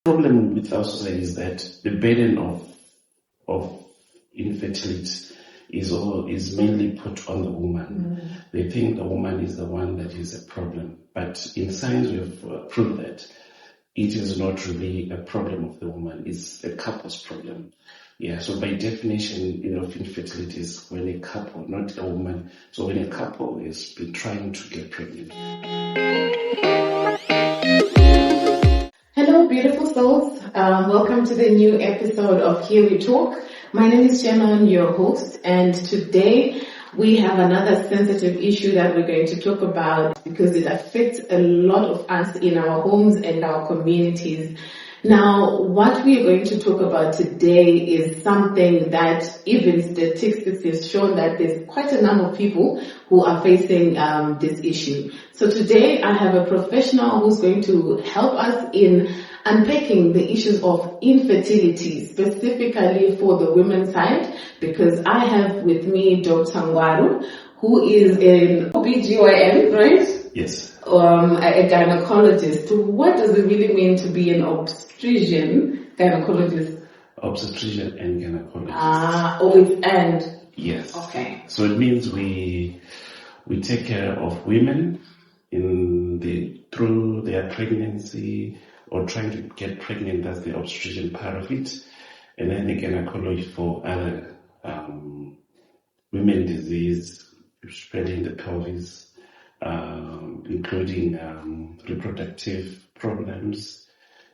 problem with our society is that the burden of infertility is mainly put on the woman. They think the woman is the one that is a problem. But in science, we have proved that it is not really a problem of the woman, it's a couple's problem. Yeah, so by definition, of infertility is when a couple, not a woman, so when a couple has been trying to get pregnant. Hello, beautiful souls. Welcome to the new episode of Here We Talk. My name is Gemma, your host, and today we have another sensitive issue that we're going to talk about because it affects a lot of us in our homes and our communities. Now, what we are going to talk about today is something that even statistics have shown that there's quite a number of people who are facing this issue. So today I have a professional who's going to help us in unpacking the issues of infertility, specifically for the women's side, because I have with me Dr. Ngwaru, who is an OBGYN, right? Yes. A gynecologist. What does it really mean to be an obstetrician gynecologist? Obstetrician and gynecologist. It's and. Yes. Okay. So it means we take care of women through their pregnancy or trying to get pregnant. That's the obstetrician part of it, and then the gynecology for other women disease, spreading the pelvis. Including reproductive problems,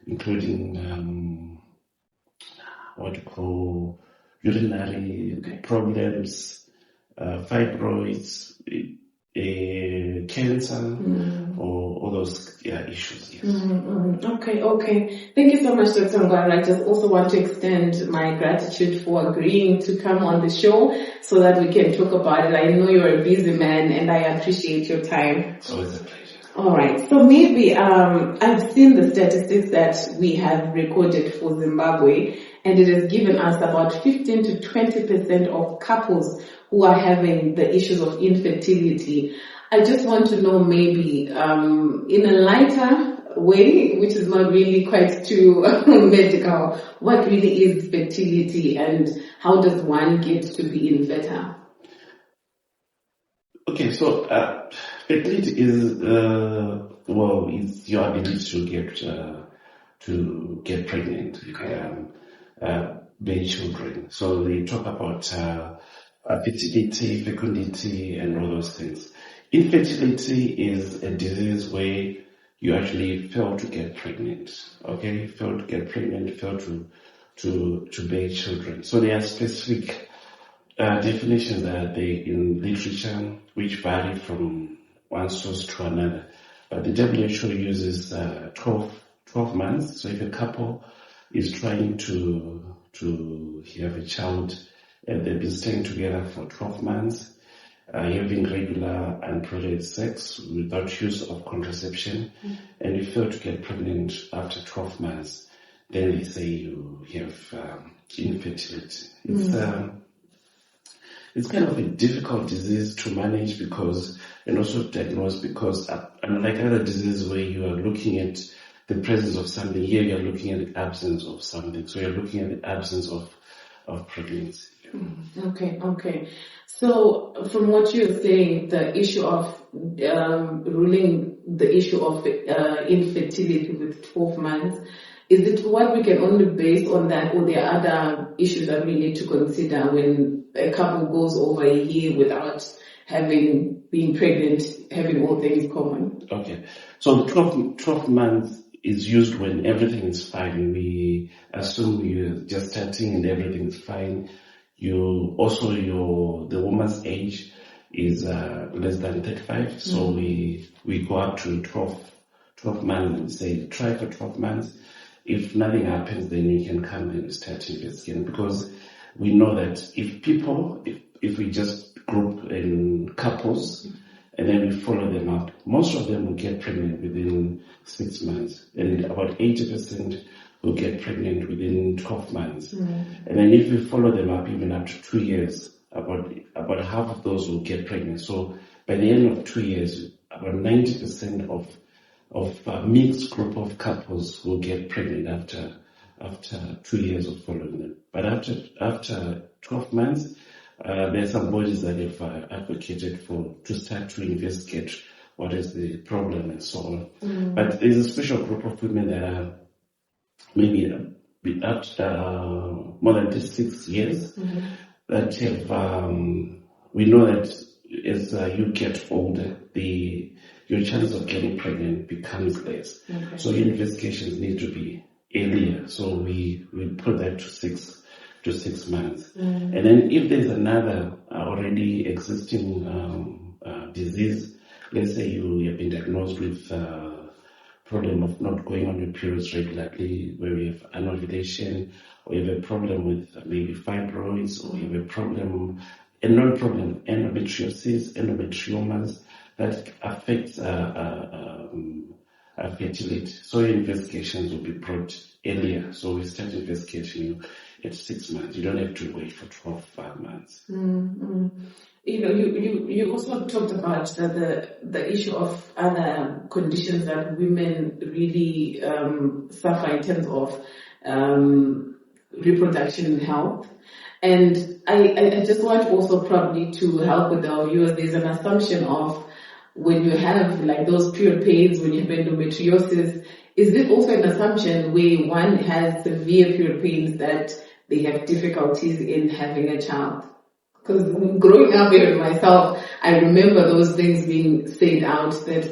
including what you call urinary problems, fibroids, cancer, or all those issues. Yes. Okay. Thank you so much, Dr. Ngwaru. I just also want to extend my gratitude for agreeing to come on the show so that we can talk about it. I know you're a busy man and I appreciate your time. It's always a pleasure. All right. So maybe I've seen the statistics that we have recorded for Zimbabwe, and it has given us about 15 to 20% of couples who are having the issues of infertility. I just want to know maybe in a lighter way, which is not really quite too medical, what really is fertility and how does one get to be infertile? Okay, so fertility is it's your ability to get pregnant, bear children. So they talk about fertility, fecundity, and all those things. Infertility is a disease where you actually fail to get pregnant. Okay, fail to get pregnant, fail to bear children. So there are specific definitions that are there in literature which vary from one source to another. But the WHO uses 12 months. So if a couple is trying to have a child and they've been staying together for 12 months, having regular unprotected sex without use of contraception, and you fail to get pregnant after 12 months, then they say you have infertility. It's kind of a difficult disease to manage and also diagnose because unlike other diseases where you are looking at the presence of something, here you are looking at the absence of something. So you're looking at the absence of pregnancy. Okay. So from what you're saying, the issue of ruling the issue of infertility with 12 months, is it what we can only base on that, or there are other issues that we need to consider when a couple goes over a year without being pregnant, having all things common? Okay. So 12 months is used when everything is fine. We assume you're just starting and everything is fine. The woman's age is less than 35, so we go up to 12 months and say try for 12 months. If nothing happens, then you can come and start investigating, because we know that if we just group in couples and then we follow them up, most of them will get pregnant within 6 months, and about 80% will get pregnant within 12 months. And then if we follow them up even up to 2 years, about half of those will get pregnant. So by the end of 2 years, about 90% of a mixed group of couples who get pregnant after 2 years of following them. But after 12 months, there are some bodies that have advocated to start to investigate what is the problem and so on. But there's a special group of women that are maybe more than 6 years that have, we know that as you get older, your chance of getting pregnant becomes less. Okay. So investigations need to be earlier. So we put that to 6 months. And then if there's another already existing disease, let's say you have been diagnosed with problem of not going on your periods regularly, where you have anovulation, or you have a problem with maybe fibroids, or you have a problem, endometriosis, endometriomas, that affects fertility. So your investigations will be brought earlier. So we start investigating you at 6 months. You don't have to wait for 12 months. You also talked about the issue of other conditions that women really suffer in terms of reproduction health. And I just want also probably to help with our viewers. There's an assumption of when you have like those period pains, when you have endometriosis, is it also an assumption where one has severe period pains that they have difficulties in having a child? Because growing up even myself, I remember those things being said out that,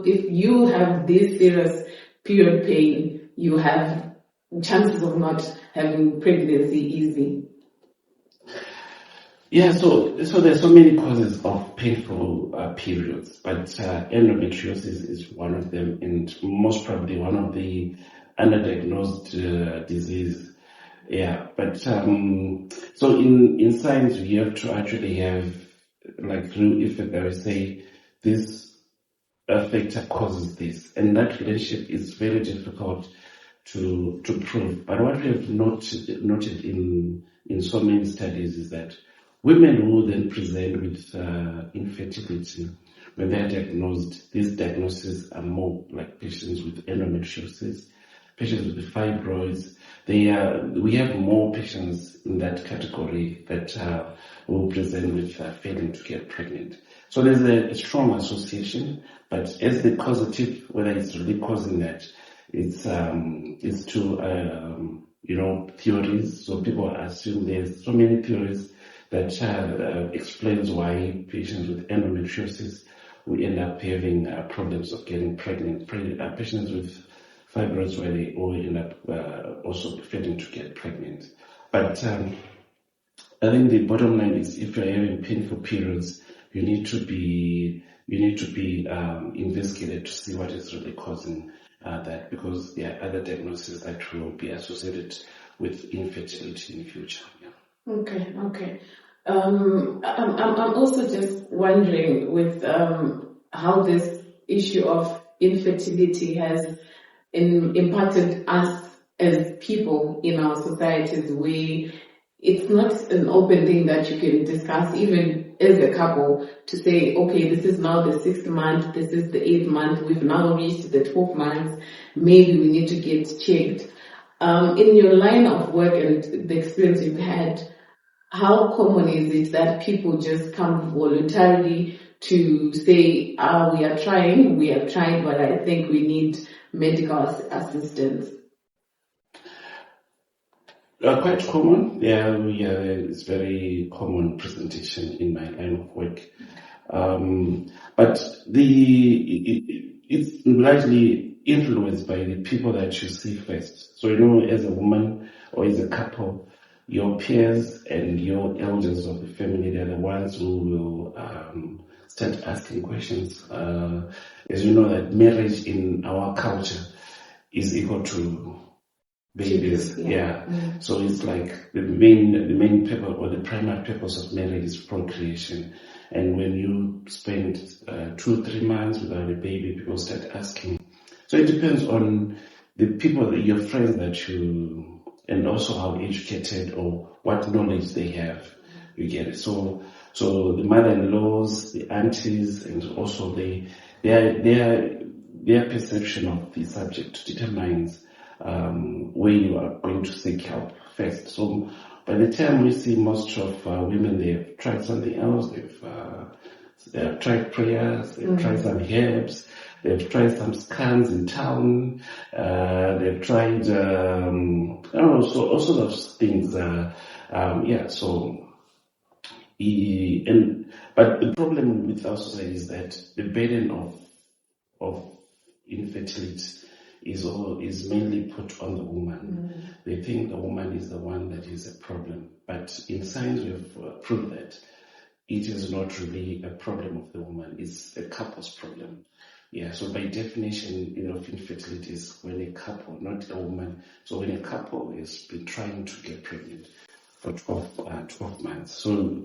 if you have this serious period pain, you have chances of not having pregnancy easy. Yeah, so there's so many causes of painful periods, but endometriosis is one of them, and most probably one of the underdiagnosed disease. Yeah, but so in science we have to actually have like through effect that we say this factor causes this, and that relationship is very difficult to prove. But what we have noted in so many studies is that women who then present with infertility, when they are diagnosed, these diagnoses are more like patients with endometriosis, patients with the fibroids. We have more patients in that category that will present with failing to get pregnant. So there's a strong association, but as the causative, whether it's really causing that, it's to theories. So people assume there's so many theories that explains why patients with endometriosis will end up having problems of getting pregnant. Patients with fibroids, where they all end up also failing to get pregnant. But I think the bottom line is, if you're having painful periods, you need to be investigated to see what is really causing that, because there are other diagnoses that will be associated with infertility in the future. Yeah. Okay. I'm also just wondering with how this issue of infertility has impacted us as people in our societies, where it's not an open thing that you can discuss even as a couple to say, okay, this is now the 6th month, this is the 8th month, we've now reached the 12 months, maybe we need to get checked. In your line of work and the experience you've had, how common is it that people just come voluntarily to say, we have tried, but I think we need medical assistance? Quite common. Yeah, it's very common presentation in my line of work. But it's largely influenced by the people that you see first. So, as a woman or as a couple, your peers and your elders of the family, they're the ones who will start asking questions. As you know, that marriage in our culture is equal to babies. Yeah. Mm-hmm. So it's like the main purpose or the primary purpose of marriage is procreation. And when you spend 2-3 months without a baby, people start asking. So it depends on the people, your friends that you, and also how educated or what knowledge they have. You get it. So the mother-in-laws, the aunties, and also they their perception of the subject determines where you are going to seek help first. So by the time we see most of women, they've tried something else, they've tried prayers, they've tried some herbs, they've tried some scans in town, they've tried, I don't know, so all sorts of things. But the problem with our society is that the burden of infertility is mainly put on the woman. They think the woman is the one that is a problem. But in science, we have proved that it is not really a problem of the woman, it's a couple's problem. Yeah, so by definition, of infertility is when a couple, not a woman, so when a couple has been trying to get pregnant for 12 months. So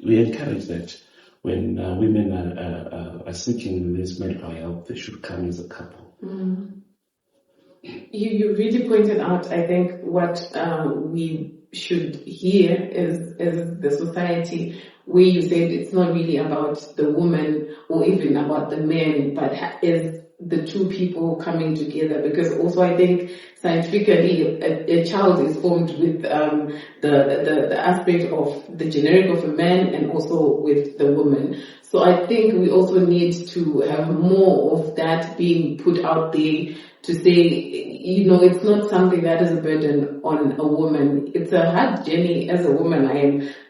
we encourage that when women are seeking this medical help, they should come as a couple. You really pointed out, I think, what we should hear is the society, where you said it's not really about the woman or even about the man, but is the two people coming together. Because also I think scientifically a child is formed with the aspect of the generic of a man and also with the woman. So I think we also need to have more of that being put out there to say, it's not something that is a burden on a woman. It's a hard journey as a woman.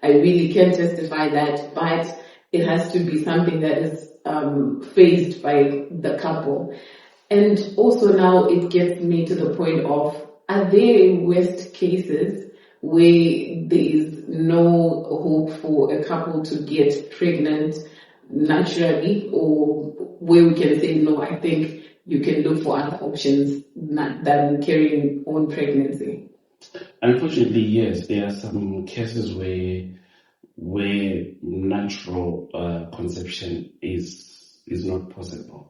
I really can testify that, but it has to be something that is faced by the couple. And also now it gets me to the point of, are there worst cases where there is no hope for a couple to get pregnant naturally, or where we can say, no, I think you can look for other options than carrying on pregnancy? Unfortunately, yes, there are some cases where natural conception is not possible.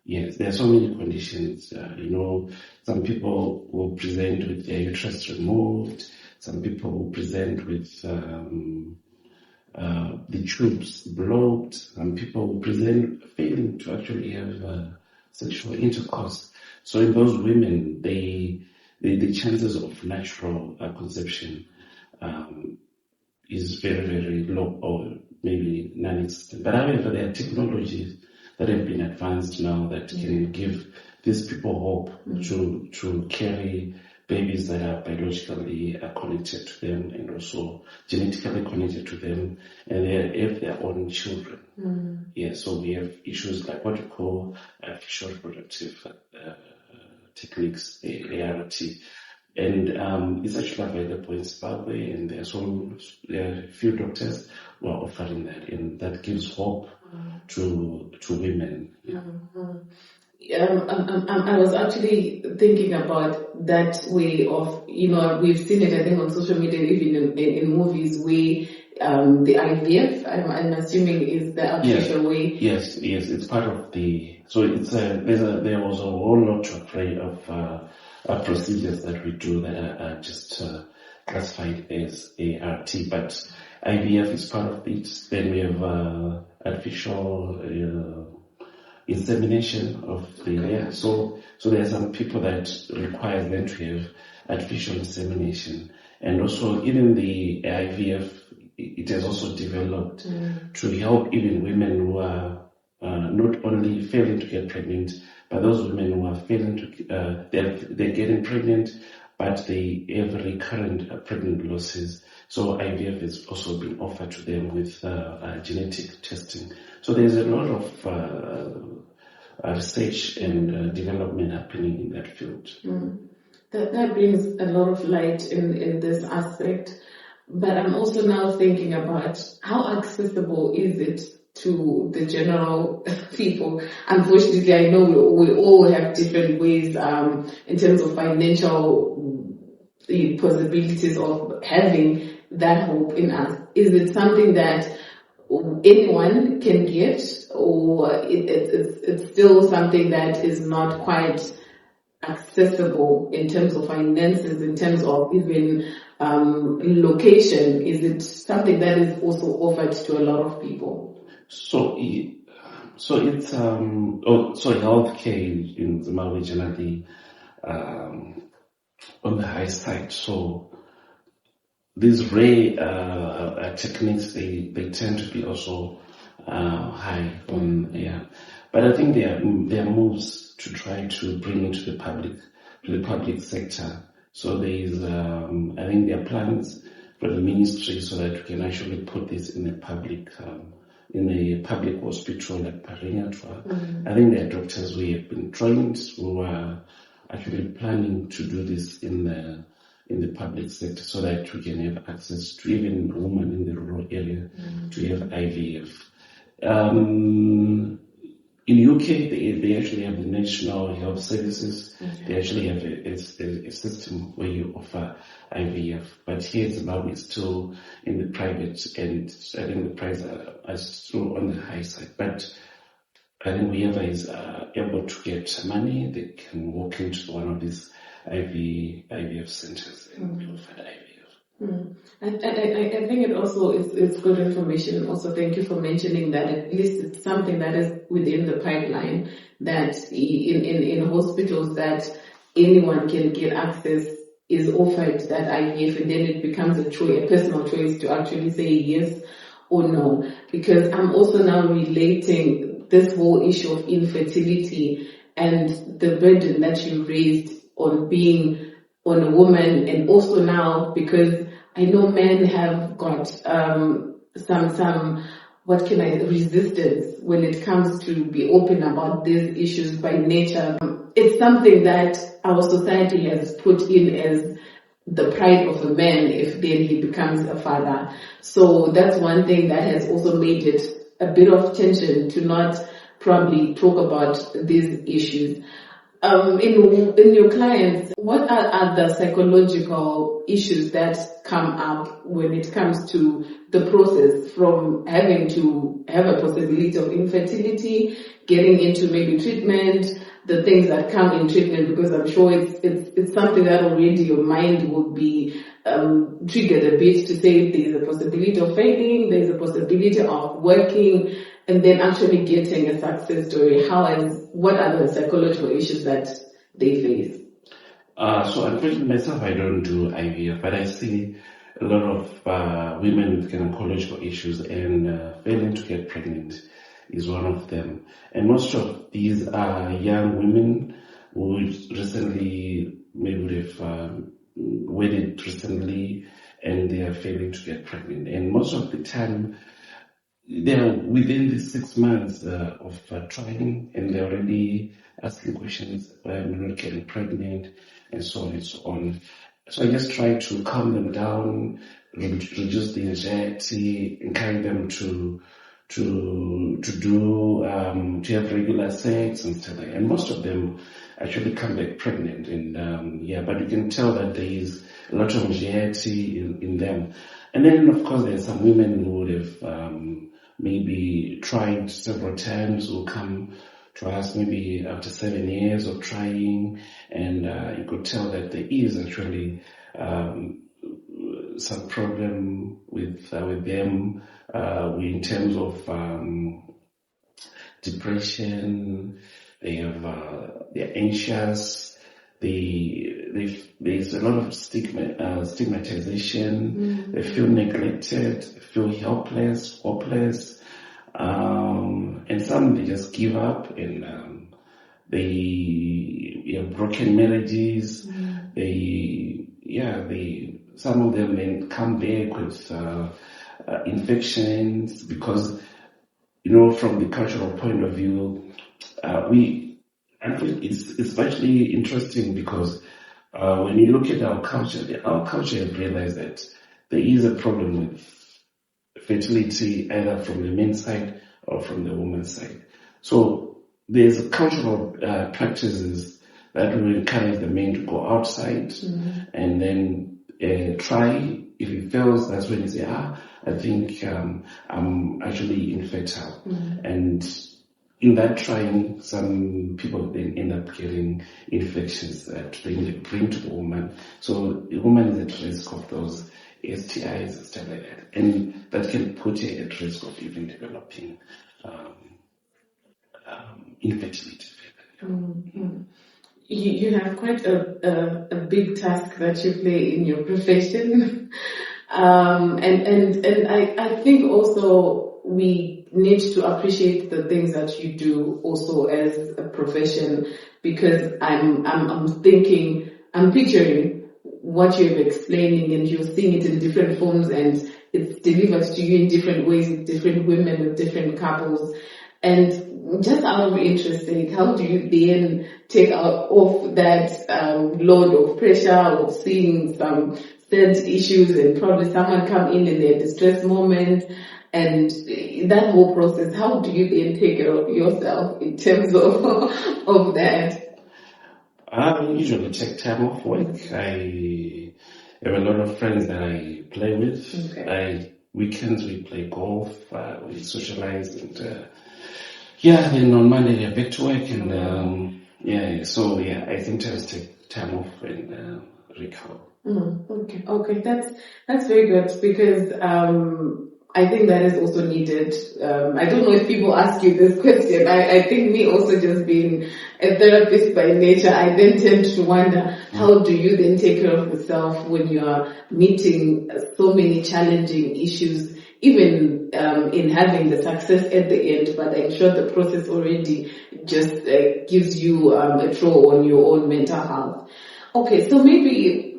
Yes, there are so many conditions. Some people will present with their uterus removed. Some people will present with the tubes blocked. Some people will present failing to actually have sexual intercourse. So in those women, the chances of natural conception is very, very low, or maybe non-existent. But however, there are technologies that have been advanced now that can give these people hope to carry babies that are biologically connected to them and also genetically connected to them, and they have their own children. Yeah, so we have issues like what we call artificial reproductive techniques, ART. And it's actually available in Zimbabwe, and there are a few doctors who are offering that, and that gives hope to women. I was actually thinking about that way of, we've seen it, I think, on social media, even in movies, where the IVF, I'm assuming, is the artificial way. Yes, it's part of the. So it's there was a whole lot of procedures that we do that are just classified as ART, but IVF is part of it. Then we have artificial insemination of the layer. So there are some people that require them to have artificial insemination, and also even the IVF, it has also developed to help even women who are not only failing to get pregnant, but those women who are failing to they're getting pregnant, but they have recurrent pregnant losses. So IVF is also being offered to them with genetic testing. So there's a lot of research and development happening in that field. That brings a lot of light in this aspect. But I'm also now thinking about how accessible is it to the general people. Unfortunately, I know we all have different ways in terms of financial possibilities of having that hope in us. Is it something that anyone can get, or it's still something that is not quite accessible in terms of finances, in terms of even location? Is it something that is also offered to a lot of people? So So it's healthcare in Zimbabwe generally on the high side. So these rare techniques they tend to be also high on but I think there are moves to try to bring into the public sector. So there is I think there are plans for the ministry so that we can actually put this in a public hospital like Paringatwa. I think there are doctors who have been trained who are actually planning to do this in the public sector so that we can have access to even women in the rural area to have IVF. In UK, they actually have the National Health Services. They actually have a system where you offer IVF. But here in Zimbabwe, it's still in the private, and I think the price are still on the high side. But I think whoever is able to get money, they can walk into one of these IVF centers and offer IVF. I think it also is good information. Also, thank you for mentioning that at least it's something that is within the pipeline, that in hospitals that anyone can get access, is offered that IVF, and then it becomes a personal choice to actually say yes or no. Because I'm also now relating this whole issue of infertility and the burden that you raised on being on a woman, and also now because I know men have got some resistance when it comes to be open about these issues by nature. It's something that our society has put in as the pride of a man if then he becomes a father. So that's one thing that has also made it a bit of tension to not probably talk about these issues. In your clients, what are the psychological issues that come up when it comes to the process from having to have a possibility of infertility, getting into maybe treatment, the things that come in treatment? Because I'm sure it's something that already your mind would be triggered a bit to say there's a possibility of failing, there's a possibility of working, and then actually getting a success story. What are the psychological issues that they face? So unfortunately myself, I don't do IVF, but I see a lot of women with gynecological issues, and failing to get pregnant is one of them. And most of these are young women who recently maybe would have wedded recently, and they are failing to get pregnant. And most of the time, they're within the 6 months of trying, and they're already asking questions, why I'm not getting pregnant, and so on and so on. So I just try to calm them down, reduce the anxiety, encourage them to have regular sex and stuff like that. And most of them actually come back pregnant, and but you can tell that there is a lot of anxiety in them. And then of course there's some women who would have maybe tried several times, who come to us maybe after 7 years of trying, and you could tell that there is actually some problem with them in terms of depression. They're anxious. There's a lot of stigmatization. They feel neglected, they feel helpless, hopeless, and some they just give up, and they have broken marriages. Some of them then come back with infections, because from the cultural point of view, it's actually interesting, because when you look at our culture has realized that there is a problem with fertility, either from the men's side or from the woman's side. So there's cultural practices that will encourage the men to go outside and then try. If it fails, that's when you say, I think I'm actually infertile. And in that trying, some people then end up getting infections that they bring to the woman. So the woman is at risk of those STIs and stuff like that. And that can put her at risk of even developing infertility. Mm-hmm. You have quite a big task that you play in your profession. And I think also we need to appreciate the things that you do also as a profession, because I'm picturing what you're explaining, and you're seeing it in different forms, and it's delivered to you in different ways with different women, with different couples. And just out of interest, how do you then take off that load of pressure of seeing some certain issues, and probably someone come in their distress moment, and that whole process? How do you then take care of yourself in terms of that? I usually take time off work. I have a lot of friends that I play with. Okay. Weekends we play golf, we socialize, and then on Monday we are back to work, and I sometimes take time off and recover. Okay, that's very good, because I think that is also needed. I don't know if people ask you this question. I think me also just being a therapist by nature, I then tend to wonder, how do you then take care of yourself when you are meeting so many challenging issues, even in having the success at the end, but I'm sure the process already just gives you a throw on your own mental health. Okay, so maybe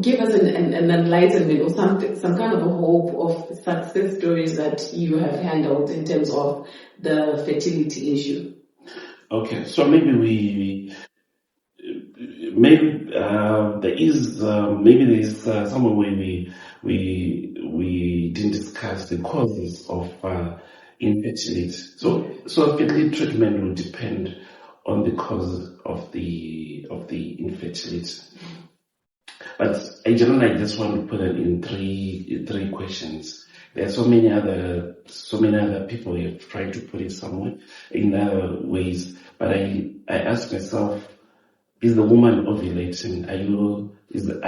give us an enlightenment or some kind of a hope of success stories that you have handled in terms of the fertility issue. Okay, so maybe there is somewhere where we didn't discuss the causes of infertility. So fertility treatment will depend on the cause of the infertility. But in general, I just want to put it in three questions. There are so many other people who have tried to put it somewhere in other ways. But I ask myself, is the woman ovulating? Are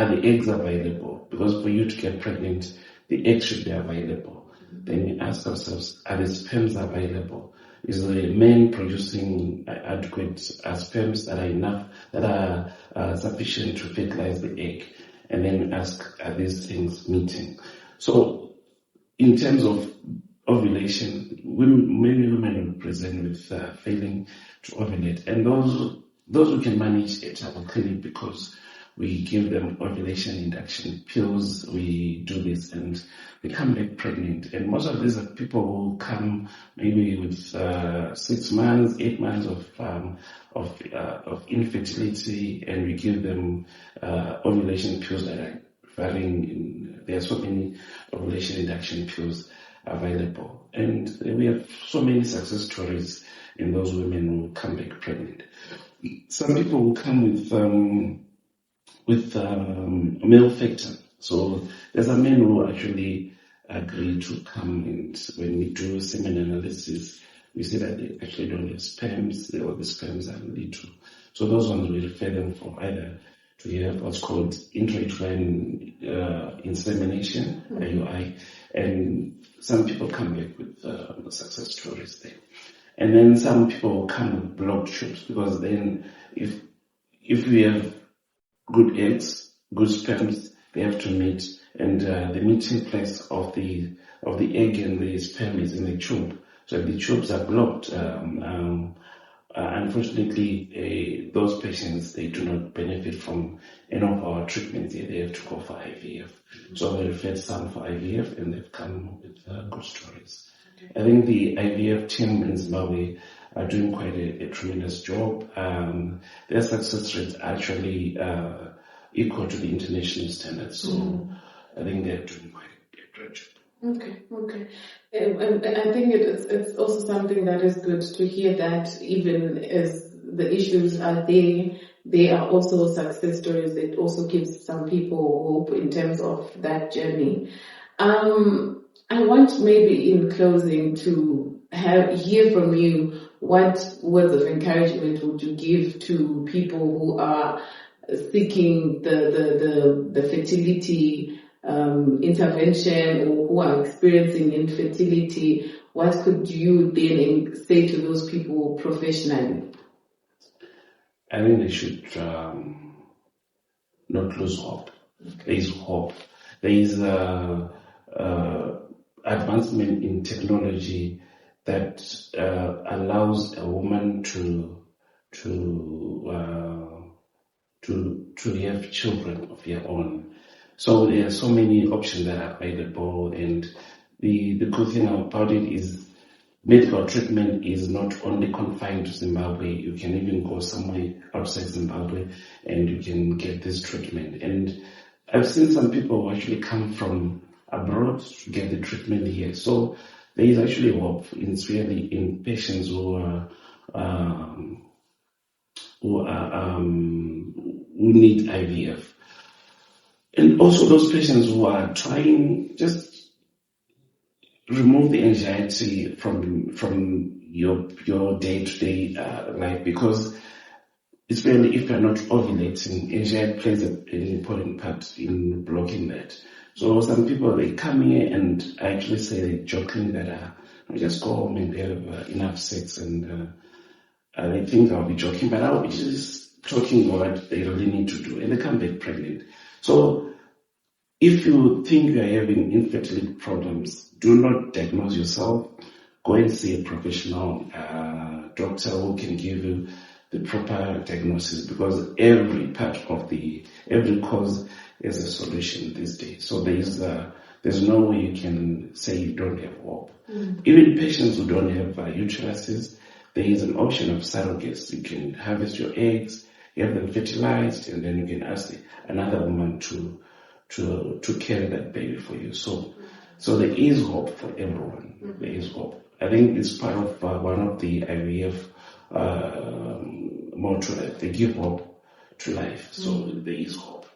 the eggs available? Because for you to get pregnant, the eggs should be available. Then we ask ourselves, are the sperms available? Is the man producing adequate sperms that are enough, that are sufficient to fertilize the egg? And then we ask, are these things meeting? So in terms of ovulation, many women will present with failing to ovulate, and those we can manage at our clinic, because we give them ovulation induction pills. We do this and they come back pregnant. And most of these are people who come maybe with 6 months, 8 months of infertility, and we give them ovulation pills that are varying. There are so many ovulation induction pills available, and we have so many success stories in those women who come back pregnant. Some people will come with male factor. So there's a man who actually agreed to come, and when we do semen analysis, we see that they actually don't have sperms, or the sperms are little. So those ones we refer them for either to have what's called intrauterine insemination, IUI, and some people come back with success stories there. And then some people come with blocked tubes, because then if we have good eggs, good sperms, they have to meet, and the meeting place of the egg and the sperm is in the tube. So if the tubes are blocked, unfortunately, those patients, they do not benefit from any of our treatments. They have to go for IVF. So we referred some for IVF, and they've come with good stories. I think the IVF team in Zimbabwe are doing quite a tremendous job. Their success rates are actually equal to the international standards. So I think they're doing quite a great job. Okay. And I think it's also something that is good to hear, that even as the issues are there, they are also success stories. It also gives some people hope in terms of that journey. I want maybe in closing to hear from you, what words of encouragement would you give to people who are seeking the fertility intervention or who are experiencing infertility, what could you then say to those people professionally? I think they should not lose hope. There is hope. There is advancement in technology that allows a woman to have children of their own. So there are so many options that are available, and the good thing about it is medical treatment is not only confined to Zimbabwe. You can even go somewhere outside Zimbabwe and you can get this treatment. And I've seen some people who actually come from abroad to get the treatment here. So there is actually hope. It's really in patients who need IVF. And also those patients who are trying, just remove the anxiety from your day-to-day life, because especially if you're not ovulating, anxiety plays an important part in blocking that. So some people, they come here and I actually say joking that just go home and have enough sex, and they think I'll be joking, but I'll be just talking what they really need to do, and they come back pregnant. So if you think you are having infertility problems, do not diagnose yourself. Go and see a professional doctor who can give you the proper diagnosis, because every cause is a solution these days. So there's no way you can say you don't have hope. Even patients who don't have uteruses, there is an option of surrogates. You can harvest your eggs, you have them fertilized, and then you can ask another woman to carry that baby for you. So there is hope for everyone. There is hope. I think it's part of one of the IVF motto, that they give hope to life. So there is hope.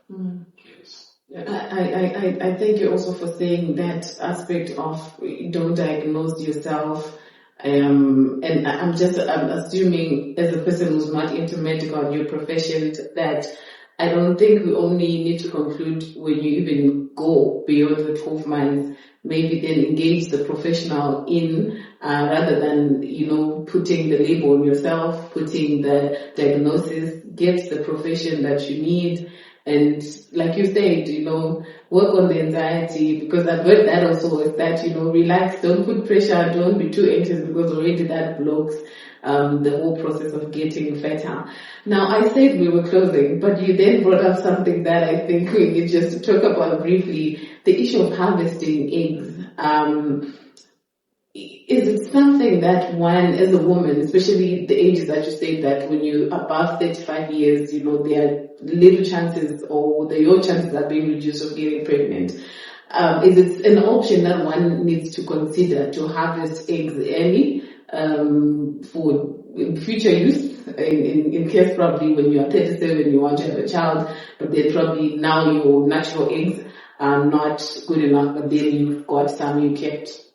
Yes. I thank you also for saying that aspect of don't diagnose yourself. And I'm assuming, as a person who's not into medical and your profession, that I don't think we only need to conclude when you even go beyond the 12 months, maybe then engage the professional in, rather than, putting the label on yourself, putting the diagnosis, get the profession that you need. And like you said, work on the anxiety, because I've heard that also, is that, relax, don't put pressure, don't be too anxious, because already that blocks the whole process of getting fertile. Now, I said we were closing, but you then brought up something that I think we need just to talk about briefly, the issue of harvesting eggs. Is it something that one, as a woman, especially the ages that you say, that when you're above 35 years, there are little chances, or your chances are being reduced of getting pregnant. Is it an option that one needs to consider, to harvest eggs early for future use, in case probably when you are 37 you want to have a child, but then probably now your natural eggs are not good enough, but then you've got some you kept?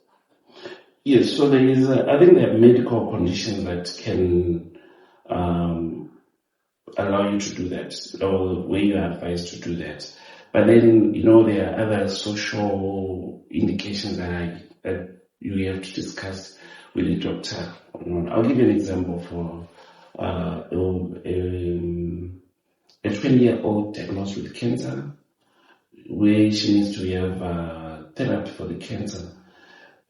Yes, so there is, I think there are medical conditions that can allow you to do that, or where you are advised to do that. But then, there are other social indications that you have to discuss with the doctor. I'll give you an example for a 20-year-old diagnosed with cancer, where she needs to have therapy for the cancer.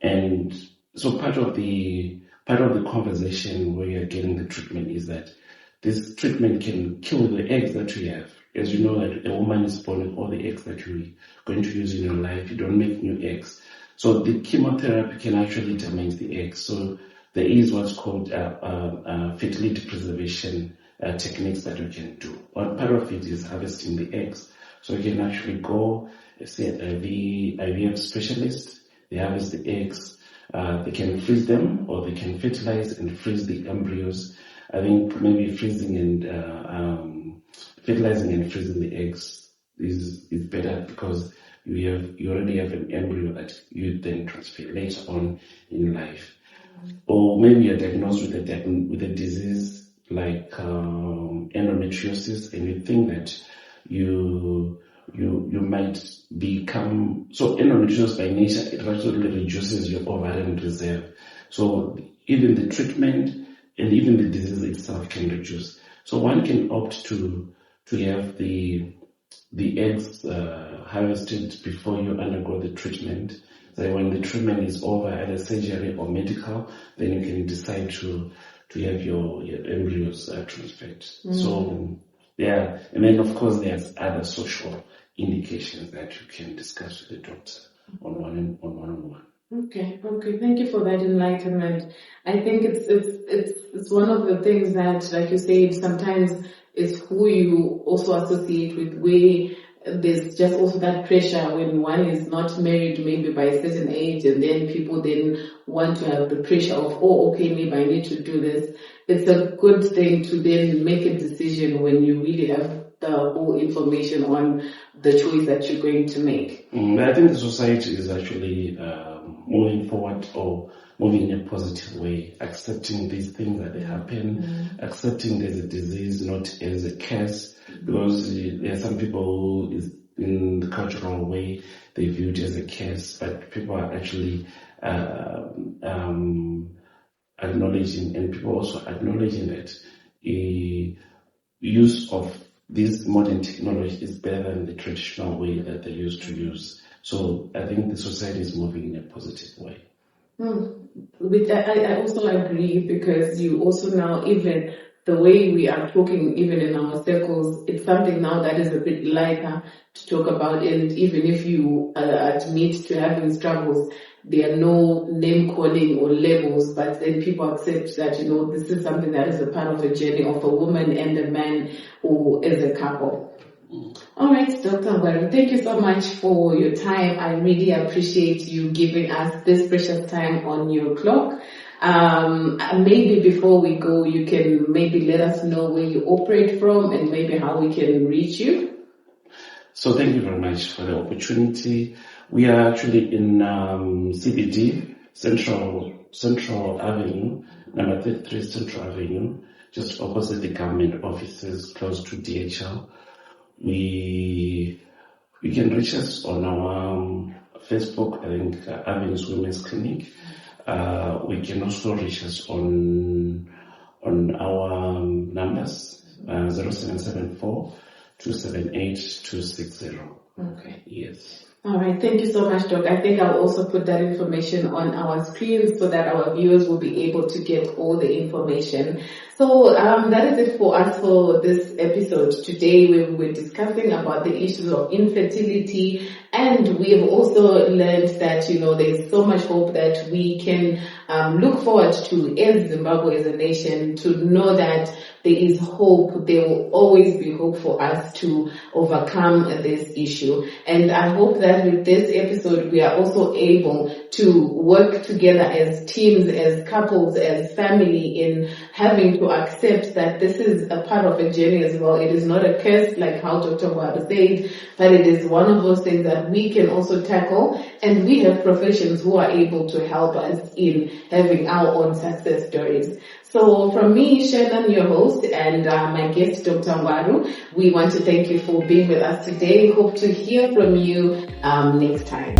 And so part of the conversation where you're getting the treatment is that this treatment can kill the eggs that you have. As you know, that a woman is born with all the eggs that you're going to use in your life. You don't make new eggs. So the chemotherapy can actually damage the eggs. So there is what's called fertility preservation techniques that you can do. One part of it is harvesting the eggs. So you can actually go, say, the IVF specialist. They harvest the eggs. They can freeze them, or they can fertilize and freeze the embryos. I think maybe freezing and fertilizing and freezing the eggs is better, because you already have an embryo that you then transfer later on in life. Or maybe you're diagnosed with a disease like endometriosis, and you think that you you might become, so endometriosis by nature, it actually reduces your ovarian reserve. So even the treatment and even the disease itself can reduce. So one can opt to have the eggs harvested before you undergo the treatment. So when the treatment is over, either surgery or medical, then you can decide to have your embryos transferred. So yeah, and then of course there's other social indications that you can discuss with the doctor on one-on-one. Okay. Thank you for that enlightenment. I think it's one of the things that, like you said, sometimes is who you also associate with, where there's just also that pressure when one is not married maybe by a certain age, and then people then want to have the pressure of, oh, okay, maybe I need to do this. It's a good thing to then make a decision when you really have the whole information on the choice that you're going to make. I think the society is actually moving forward or moving in a positive way, accepting these things that they happen, accepting there's a disease, not as a curse, because there are some people who, in the cultural way, they view it as a curse, but people are actually acknowledging, and people also acknowledging that use of this modern technology is better than the traditional way that they used to use. So I think the society is moving in a positive way. I also agree, because you also now, even the way we are talking, even in our circles, it's something now that is a bit lighter to talk about. And even if you admit to having struggles, there are no name calling or labels, but then people accept that, this is something that is a part of the journey of a woman and a man, or as a couple. All right, Dr. Ngwaru, thank you so much for your time. I really appreciate you giving us this precious time on your clock. Maybe before we go, you can maybe let us know where you operate from and maybe how we can reach you. So thank you very much for the opportunity. We are actually in CBD, Central Avenue, number 33 Central Avenue, just opposite the government offices, close to DHL. We can reach us on our Facebook, I think, Avenues Women's Clinic. We can also reach us on our numbers, 0774 278 260. Okay. Yes. All right. Thank you so much, Doc. I think I'll also put that information on our screens so that our viewers will be able to get all the information. So that is it for us for this episode. Today we were discussing about the issues of infertility, and we have also learned that, there's so much hope that we can look forward to as Zimbabwe, as a nation, to know that there is hope. There will always be hope for us to overcome this issue. And I hope that with this episode, we are also able to work together as teams, as couples, as family, in having to accept that this is a part of a journey as well. It is not a curse, like how Dr. Ngwaru said, but it is one of those things that we can also tackle. And we have professions who are able to help us in having our own success stories. So from me, Shannon, your host, and my guest, Dr. Ngwaru, we want to thank you for being with us today. Hope to hear from you next time.